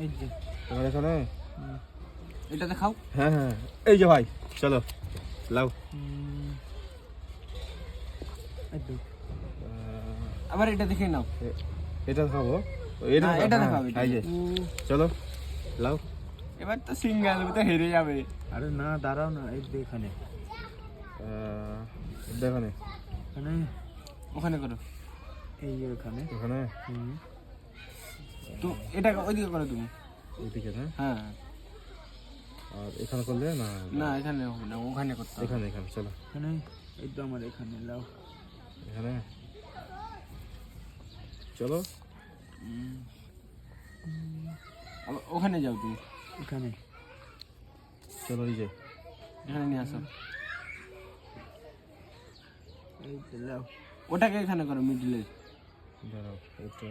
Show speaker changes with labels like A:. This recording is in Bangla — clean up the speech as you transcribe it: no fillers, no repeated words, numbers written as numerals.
A: এই যে
B: তোমার এখানে
A: এটা দেখাও।
B: হ্যাঁ হ্যাঁ এই যে ভাই চলো লাও
A: আবার এটা দেখে নাও।
B: এটা খাবো
A: না, এটা দেখাও।
B: এই যে চলো লাও
A: এবার তো সিঙ্গেল তো হেরে যাবে।
C: আরে না দাঁড়াও না, এই যে এখানে
B: দেখানে
C: এখানে
A: ওখানে করো।
C: এই যে এখানে
B: ওখানে
A: তো এটা ওইদিকে করো তুমি।
B: এইদিকে না
A: হ্যাঁ
B: আর এখানে করলে না
A: না এখানে হবে না, ওখানে করতে হবে।
B: এখানে এখানে চলো
C: এখানে এই তো আমার এখানে লাও
B: এখানে চলো
A: আবার ওখানে যাও তুমি।
C: এখানে
B: চলো এই যে
A: এখানে নিয়ে আসো।
C: এই তো লাও
A: ওটাকে এখানে করো মিডলে।
B: দাঁড়াও এটা